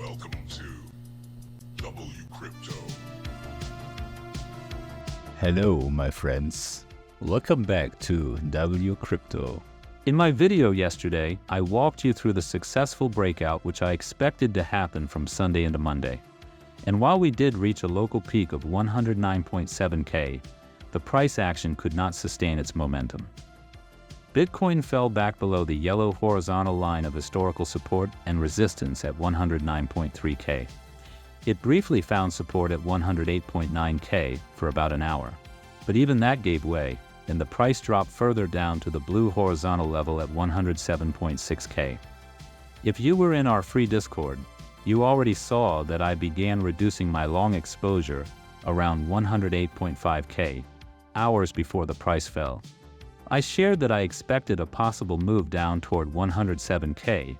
Welcome to WCrypto. Hello, my friends. Welcome back to WCrypto. In my video yesterday, I walked you through the successful breakout which I expected to happen from Sunday into Monday. And while we did reach a local peak of 109.7K, the price action could not sustain its momentum. Bitcoin fell back below the yellow horizontal line of historical support and resistance at 109.3K. It briefly found support at 108.9K for about an hour, but even that gave way, and the price dropped further down to the blue horizontal level at 107.6K. If you were in our free Discord, you already saw that I began reducing my long exposure around 108.5K, hours before the price fell. I shared that I expected a possible move down toward 107K,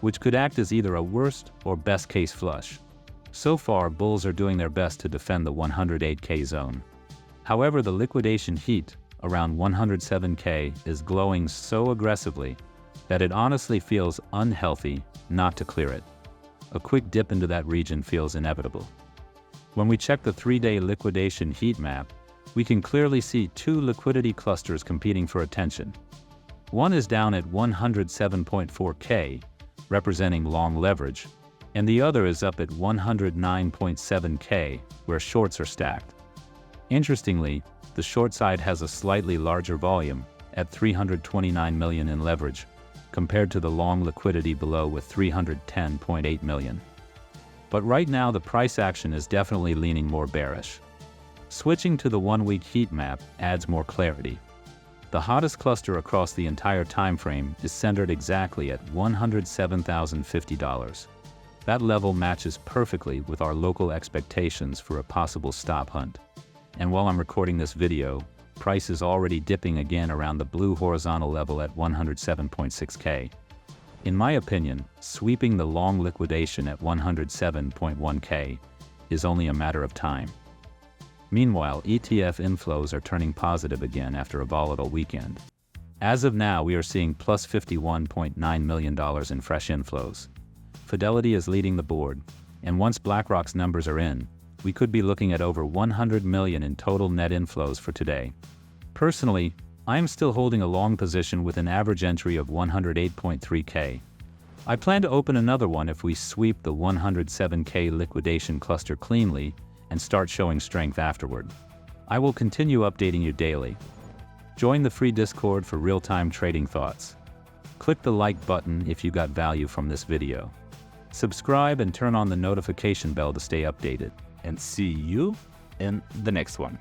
which could act as either a worst or best case flush. So far, bulls are doing their best to defend the 108K zone. However, the liquidation heat around 107K is glowing so aggressively that it honestly feels unhealthy not to clear it. A quick dip into that region feels inevitable. When we check the 3-day liquidation heat map, we can clearly see two liquidity clusters competing for attention. One is down at 107.4K, representing long leverage, and the other is up at 109.7K, where shorts are stacked. Interestingly, the short side has a slightly larger volume, at 329 million in leverage, compared to the long liquidity below with 310.8 million. But right now the price action is definitely leaning more bearish. Switching to the 1-week heat map adds more clarity. The hottest cluster across the entire time frame is centered exactly at $107,050. That level matches perfectly with our local expectations for a possible stop hunt. And while I'm recording this video, price is already dipping again around the blue horizontal level at 107.6K. In my opinion, sweeping the long liquidation at 107.1K is only a matter of time. Meanwhile, ETF inflows are turning positive again after a volatile weekend. As of now, we are seeing plus $51.9 million in fresh inflows. Fidelity is leading the board, and once BlackRock's numbers are in, we could be looking at over 100 million in total net inflows for today. Personally, I am still holding a long position with an average entry of 108.3K. I plan to open another one if we sweep the 107K liquidation cluster cleanly and start showing strength afterward. I will continue updating you daily. Join the free Discord for real-time trading thoughts. Click the like button if you got value from this video. Subscribe and turn on the notification bell to stay updated. And see you in the next one.